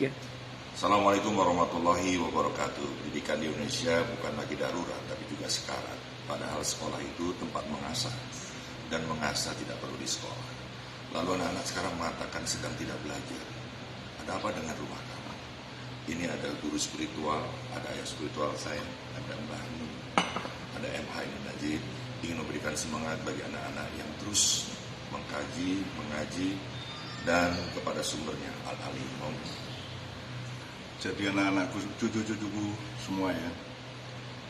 Ya. Assalamualaikum warahmatullahi wabarakatuh. Pendidikan di Indonesia bukan lagi darurat, tapi juga sekarat. Padahal sekolah itu tempat mengasah, dan mengasah tidak perlu di sekolah. Lalu anak-anak sekarang mengatakan sedang tidak belajar. Ada apa dengan rumah kamu? Ini ada guru spiritual, ada ayah spiritual saya, ada Mbah Nun, ada MH ini Najib, ingin memberikan semangat bagi anak-anak yang terus mengkaji, mengaji, dan kepada sumbernya Al-Alim. Jadi anak-anakku, cucu-cucuku semua ya,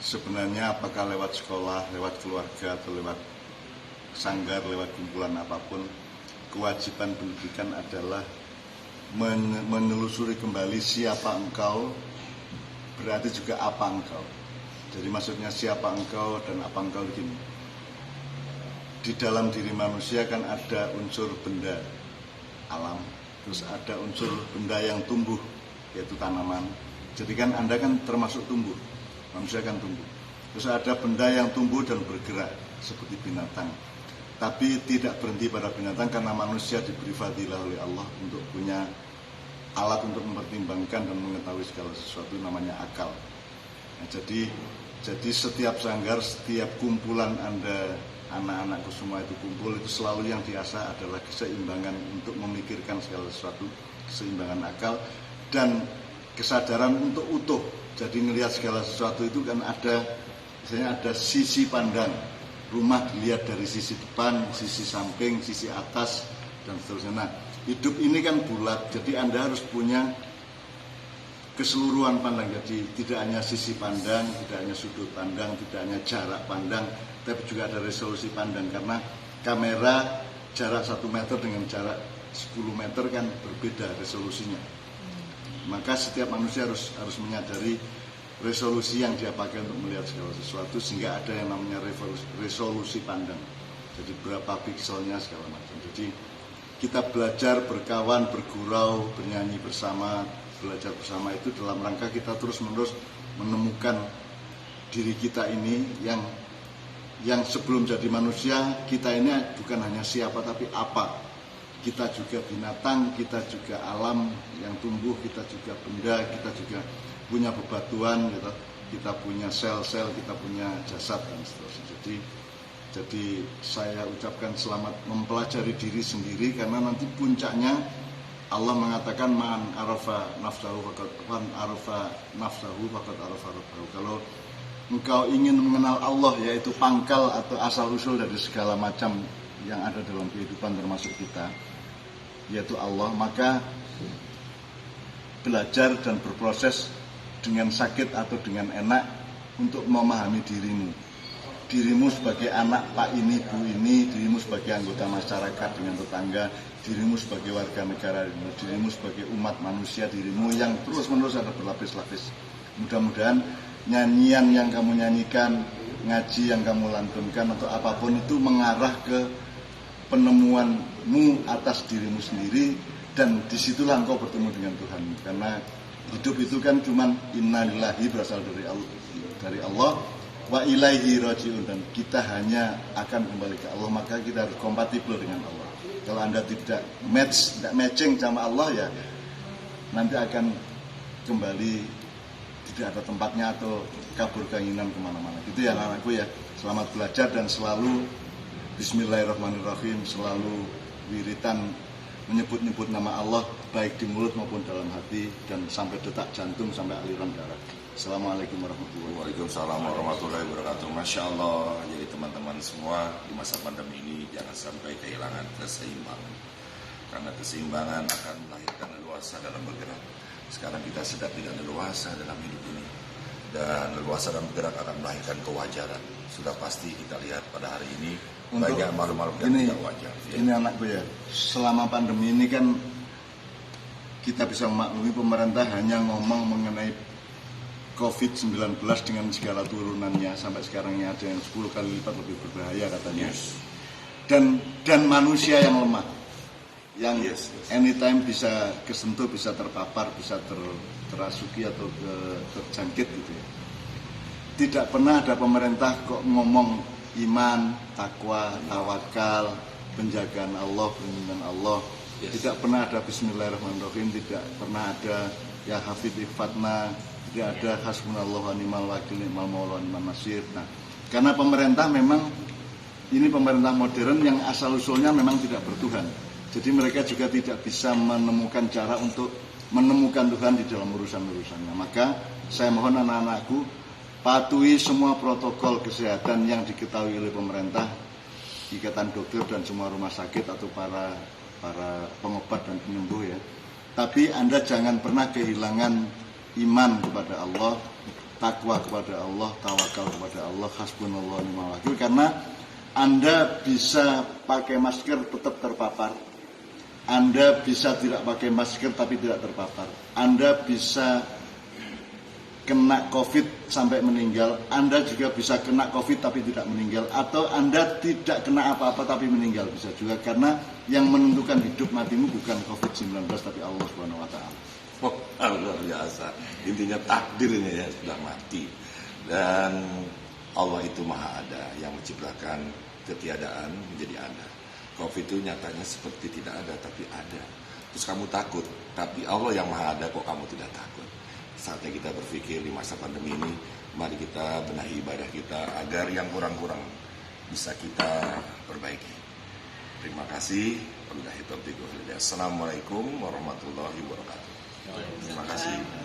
sebenarnya apakah lewat sekolah, lewat keluarga, atau lewat sanggar, lewat kumpulan apapun, kewajiban pendidikan adalah menelusuri kembali siapa engkau, berarti juga apa engkau. Jadi maksudnya siapa engkau dan apa engkau begini. Di dalam diri manusia kan ada unsur benda alam, terus ada unsur benda yang tumbuh, yaitu tanaman. Jadi kan Anda kan termasuk tumbuh, manusia kan tumbuh. Terus ada benda yang tumbuh dan bergerak seperti binatang. Tapi tidak berhenti pada binatang karena manusia diberi fadilah oleh Allah untuk punya alat untuk mempertimbangkan dan mengetahui segala sesuatu, namanya akal. Nah, jadi setiap sanggar, setiap kumpulan Anda, anak-anakku semua itu kumpul, itu selalu yang diasah adalah keseimbangan untuk memikirkan segala sesuatu, keseimbangan akal dan kesadaran untuk utuh. Jadi melihat segala sesuatu itu kan ada, misalnya ada sisi pandang. Rumah dilihat dari sisi depan, sisi samping, sisi atas, dan seterusnya. Nah, hidup ini kan bulat, jadi Anda harus punya keseluruhan pandang. Jadi tidak hanya sisi pandang, tidak hanya sudut pandang, tidak hanya jarak pandang, tapi juga ada resolusi pandang. Karena kamera jarak 1 meter dengan jarak 10 meter kan berbeda resolusinya. Maka setiap manusia harus menyadari resolusi yang dia pakai untuk melihat segala sesuatu, sehingga ada yang namanya resolusi pandang. Jadi berapa pikselnya segala macam. Jadi kita belajar, berkawan, bergurau, bernyanyi bersama, belajar bersama itu dalam rangka kita terus-menerus menemukan diri kita ini yang sebelum jadi manusia, kita ini bukan hanya siapa tapi apa. Kita juga binatang, kita juga alam yang tumbuh, kita juga benda, kita juga punya bebatuan, kita punya sel-sel, kita punya jasad dan seterusnya. Jadi saya ucapkan selamat mempelajari diri sendiri, karena nanti puncaknya Allah mengatakan man arafa nafsahu faqad arafa rabbahu. Kalau engkau ingin mengenal Allah, yaitu pangkal atau asal usul dari segala macam yang ada dalam kehidupan termasuk kita, yaitu Allah, maka belajar dan berproses dengan sakit atau dengan enak untuk memahami dirimu sebagai anak Pak ini, Bu ini, dirimu sebagai anggota masyarakat dengan tetangga, dirimu sebagai warga negara, dirimu sebagai umat manusia, dirimu yang terus-menerus ada berlapis-lapis. Mudah-mudahan nyanyian yang kamu nyanyikan, ngaji yang kamu lantunkan, atau apapun itu mengarah ke penemuanmu atas dirimu sendiri, dan disitulah engkau bertemu dengan Tuhan. Karena hidup itu kan cuman innalillahi, berasal dari Allah, wa ilaihi rajiun, dan kita hanya akan kembali ke Allah. Maka kita harus kompatibel dengan Allah. Kalau Anda tidak matching sama Allah, ya nanti akan kembali tidak ada tempatnya atau kabur keinginan kemana-mana. Gitu ya anak-anakku ya. Selamat belajar dan selalu bismillahirrahmanirrahim, selalu wiritan menyebut-nyebut nama Allah baik di mulut maupun dalam hati, dan sampai detak jantung, sampai aliran darah. Assalamualaikum warahmatullahi wabarakatuh. Waalaikumsalam warahmatullahi wabarakatuh. Masya Allah. Jadi teman-teman semua, di masa pandemi ini jangan sampai kehilangan keseimbangan, karena keseimbangan akan melahirkan leluasa dalam bergerak. Sekarang kita sedang tidak leluasa dalam hidup ini, dan leluasa dalam bergerak akan melahirkan kewajaran. Sudah pasti kita lihat pada hari ini banyak makhluk-makhluk yang tidak wajar. Ini anakku ya, selama pandemi ini kan kita bisa memaklumi pemerintah hanya ngomong mengenai COVID-19 dengan segala turunannya, sampai sekarang ini ada yang 10 kali lipat lebih berbahaya katanya. Dan manusia yang lemah, yang anytime bisa kesentuh, bisa terpapar, bisa terasuki atau terjangkit gitu ya. Tidak pernah ada pemerintah kok ngomong iman, takwa, tawakal, penjagaan Allah, perlindungan Allah, Yes. Tidak pernah ada Bismillahirrahmanirrahim, tidak pernah ada ya hafidh ihfadna, tidak ada hasbunallahu wa ni'mal wakil, ni'mal maula wa ni'mal nasir. Nah, karena pemerintah memang ini pemerintah modern yang asal usulnya memang tidak bertuhan. Jadi mereka juga tidak bisa menemukan cara untuk menemukan Tuhan di dalam urusan-urusannya. Maka saya mohon anak-anakku patuhi semua protokol kesehatan yang diketahui oleh pemerintah, ikatan dokter dan semua rumah sakit atau para pengobat dan penyembuh ya. Tapi Anda jangan pernah kehilangan iman kepada Allah, takwa kepada Allah, tawakal kepada Allah, hasbunallahu wa ni'mal wakil, karena Anda bisa pakai masker tetap terpapar. Anda bisa tidak pakai masker tapi tidak terpapar. Anda bisa kena COVID sampai meninggal. Anda juga bisa kena COVID tapi tidak meninggal. Atau Anda tidak kena apa-apa tapi meninggal. Bisa juga, karena yang menentukan hidup matimu bukan COVID-19 tapi Allah Subhanahu wa Ta'ala. Oh, luar biasa. Intinya takdir ini ya, sudah mati. Dan Allah itu maha ada, yang menciptakan ketiadaan menjadi ada. COVID itu nyatanya seperti tidak ada, tapi ada. Terus kamu takut, tapi Allah yang maha ada kok kamu tidak takut. Saatnya kita berpikir di masa pandemi ini, mari kita benahi ibadah kita agar yang kurang-kurang bisa kita perbaiki. Terima kasih. Assalamualaikum warahmatullahi wabarakatuh. Terima kasih.